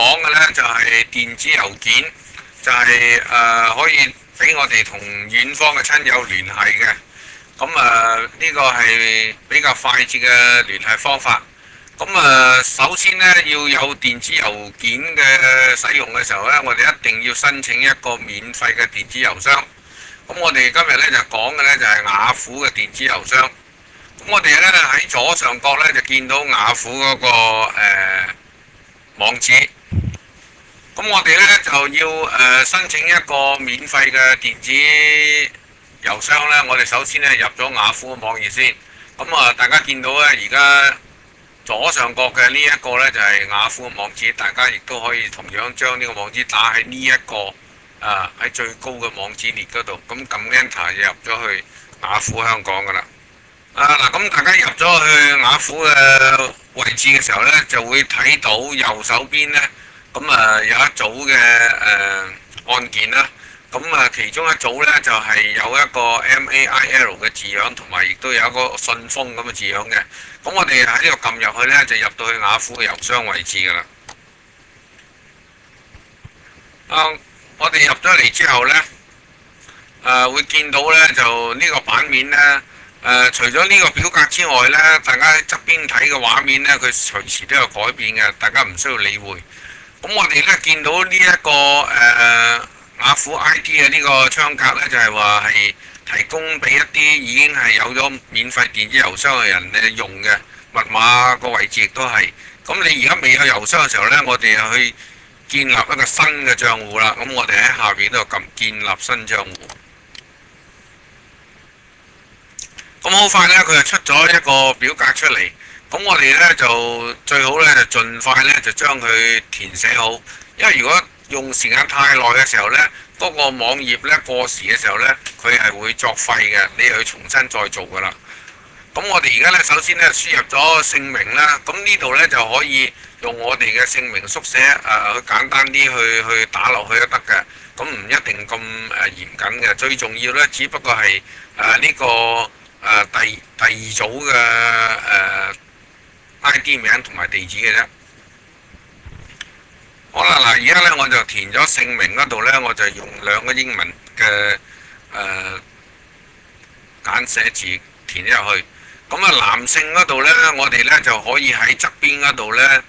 講嘅呢，就係電子郵件，就係可以俾我哋同遠方嘅親友聯繫嘅。咁呢個係比較快捷嘅聯繫方法。咁首先呢，要有電子郵件嘅使用嘅時候呢，我哋一定要申請一個免費嘅電子郵箱。咁我哋今日呢，就講嘅呢，就係雅虎嘅電子郵箱。咁我哋呢，喺左上角呢，就見到雅虎嗰個網址。咁我哋呢，就要申請一個免費嘅電子郵箱呢，我哋首先呢，入咗雅虎嘅網頁先。咁大家見到呢，而家左上角嘅呢一個呢，就係雅虎嘅網址，大家亦都可以同樣將呢個網址打喺呢一個喺最高嘅網址列嗰度，咁撳 Enter 就入咗去雅虎香港噶啦。嗱，咁大家入咗去雅虎嘅位置嘅時候呢，就會睇到右手邊呢，咁有一組嘅按鍵啦。咁其中一組呢，就係有一個 MAIL 嘅字樣，同埋亦都有一個信封咁嘅字樣嘅。咁我哋喺呢度撳入去呢，就入到去雅虎嘅郵箱位置噶啦。我哋入咗嚟之後呢，會見到呢，就呢個版面呢，除咗呢個表格之外呢，大家喺側邊睇嘅畫面呢，佢隨時都有改變嘅，大家唔需要理會。咁我哋呢，見到呢一個雅虎 ID 嘅呢個窗格呢，就係話係提供俾一啲已經係有咗免費電子郵箱嘅人用嘅，密碼個位置亦都係。咁你而家未有郵箱嘅時候呢，我哋就去建立一個新嘅帳戶啦。咁我哋喺下邊都撳建立新帳戶。咁好快呢，佢就出咗一個表格出嚟。咁我哋呢，就最好呢，就盡快呢，就將佢填寫好，因為如果用時間太耐嘅時候呢，嗰個網頁呢過時嘅時候呢，佢係會作廢嘅，你又要重新再做噶啦。咁我哋而家呢，首先呢，輸入咗姓名啦，咁呢度呢，就可以用我哋嘅姓名縮寫去簡單啲去打落去都得嘅，咁唔一定咁嚴謹嘅。最重要呢，只不過係呢個第二組嘅ID 名同埋地址嘅啫。好啦，嗱，而家呢，我就填咗姓名嗰度呢，我就用兩個英文嘅簡寫字填咗入去。咁男性嗰度呢，我哋呢就可以喺側邊嗰度呢，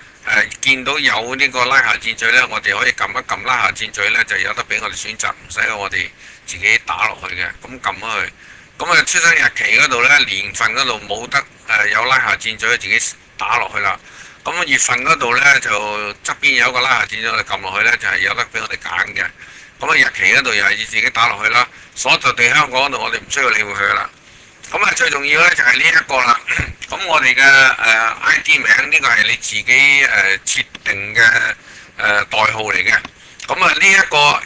見到有呢個拉下箭嘴呢，我哋可以撳一撳拉下箭嘴呢，就有得俾我哋選擇，唔使我哋自己打落去嘅。咁撳咗去，咁出生日期嗰度呢，年份嗰度冇得有拉下箭嘴，自己打落去啦。咁月份嗰度呢，就側邊有一個拉下箭嘴，我哋撳落去呢，就係有得俾我哋揀嘅。咁日期嗰度又係要自己打落去啦。所在地香港嗰度我哋唔需要理會佢啦。咁最重要呢，就係呢一個啦。咁我哋嘅ID 名呢個係你自己設定嘅代號嚟嘅。咁呢一個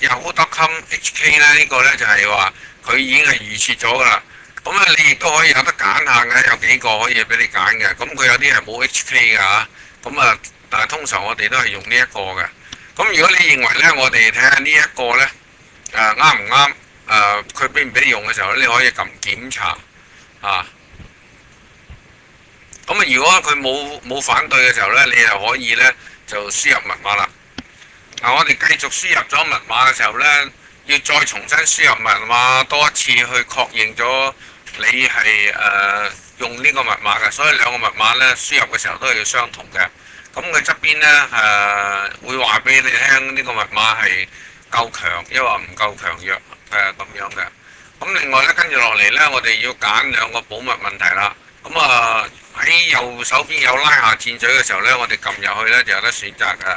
yahoo.com.hk 呢，呢個呢就係話佢已經係預設咗噶啦。咁你亦都可以有得揀下嘅，有幾個可以俾你揀嘅。咁佢有啲係冇 HK 㗎嚇。咁但係通常我哋都係用呢一個嘅。咁如果你認為呢，我哋睇下呢一個呢啱唔啱？佢俾唔俾你用嘅時候，你可以撳檢查啊。咁如果佢冇反對嘅時候呢，你就可以呢就輸入密碼啦。我哋繼續輸入咗密碼嘅時候呢，要再重新輸入密碼多一次去確認咗你係用呢個密碼嘅，所以兩個密碼呢輸入嘅時候都係要相同嘅。咁佢側邊呢會話俾你聽呢個密碼係夠強，抑或唔夠強弱咁樣嘅。咁另外呢，跟住落嚟呢，我哋要揀兩個保密問題啦。咁喺右手邊有拉下箭嘴嘅時候呢，我哋撳入去呢就有得選擇㗎。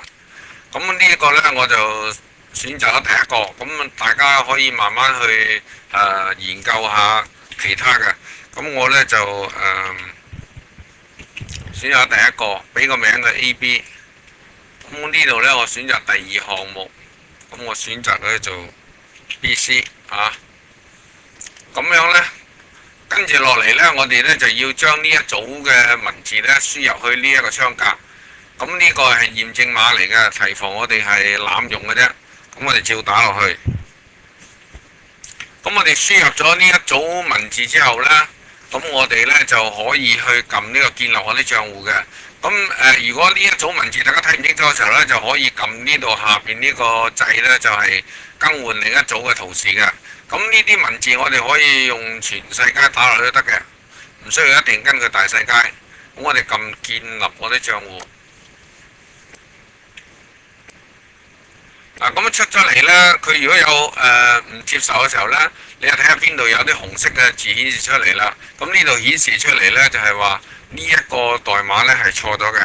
咁呢一個呢，我就選擇咗第一個。咁大家可以慢慢去研究下其他嘅。咁我呢就選擇第一個，俾個名嘅 AB。咁呢度呢，我選擇第二項目。咁我選擇佢做 BC 啊。咁樣呢，跟住落嚟呢，我哋呢就要將呢一組嘅文字呢輸入去呢一個窗格。咁呢個係驗證碼嚟嘅，提防我哋係濫用嘅啫。咁我哋照打落去。咁我哋輸入咗呢一組文字之後呢，咁我哋呢就可以去撳呢個建立我啲賬戶嘅。咁如果呢一組文字大家睇唔清楚嘅時候呢，就可以撳呢度下邊呢個掣呢，就係更換另一組嘅圖示嘅。咁呢啲文字我哋可以用全世界打落去都得嘅，唔需要一定根據大世界。咁我哋撳建立我啲賬戶。嗱，咁出咗嚟呢，佢如果有唔接受嘅時候呢，你又睇下邊度有啲紅色嘅字顯示出嚟啦。咁呢度顯示出嚟呢，就係話呢一個代碼呢係錯咗嘅。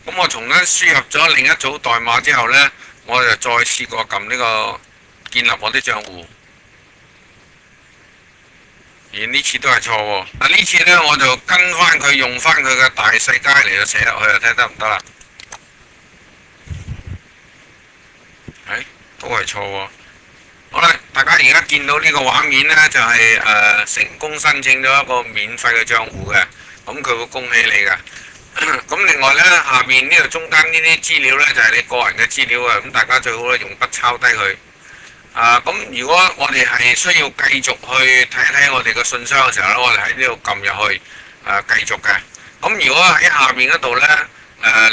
咁我重新輸入咗另一組代碼之後呢，我就再試過撳呢個建立我啲賬戶。而呢次都係錯喎。嗱，呢次呢，我就跟翻佢，用翻佢嘅大世界嚟到寫入去，睇下得唔得啦？都係錯喎。好啦，大家而家見到呢個畫面呢，就係成功申請咗一個免費嘅賬戶嘅，咁佢會恭喜你嘅。咁另外呢，下邊呢度中間呢啲資料呢，就係你個人嘅資料啊，咁大家最好咧用筆抄低佢。咁如果我哋係需要繼續去睇一睇我哋嘅信箱嘅時候呢，我哋喺呢度撳入去繼續嘅。咁如果喺下邊嗰度呢，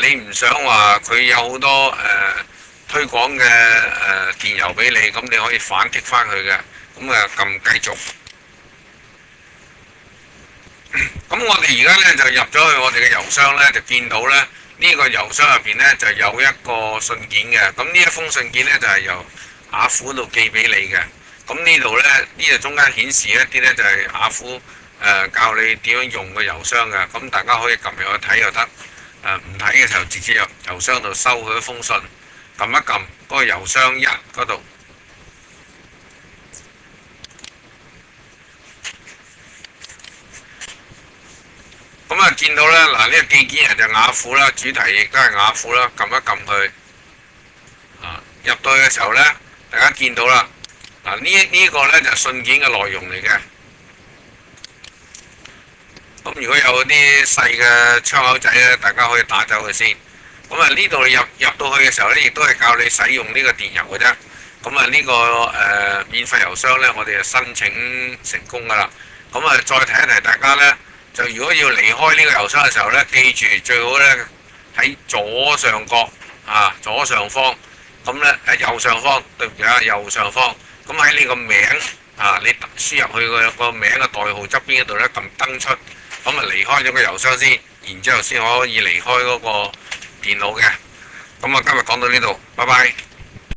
你唔想話佢有好多推廣嘅電郵俾你，咁你可以反剔翻佢嘅，咁撳繼續。咁我哋而家呢，就入咗去我哋嘅郵箱呢，就見到呢，呢個郵箱入邊呢，就有一個信件嘅，咁呢一封信件呢，就係由雅虎度寄俾你嘅。咁呢度呢，呢度中間顯示一啲呢，就係雅虎教你點樣用個郵箱嘅，咁大家可以撳入去睇又得，唔睇嘅時候直接入郵箱度收佢一封信。撳一撳嗰個郵箱1嗰度，咁見到咧，嗱，呢個寄件人就雅虎啦，主題亦都係雅虎啦，撳一撳佢，入到去嘅時候咧，大家見到啦，嗱呢個咧就係信件嘅內容嚟嘅。咁如果有啲細嘅窗口仔咧，大家可以打走佢先。咁呢度入到去嘅時候呢，亦都係教你使用呢個電郵嘅啫。咁呢個免費郵箱呢，我哋就申請成功噶啦。咁再提一提大家呢，就如果要離開呢個郵箱嘅時候呢，記住最好呢喺左上角左上方，咁呢右上方，對唔住右上方。咁喺你個名你輸入去個名嘅代號側邊嗰度呢，撳登出，咁離開咗個郵箱先，然之後先可以離開嗰個電腦嘅。咁今日講到呢度，拜拜。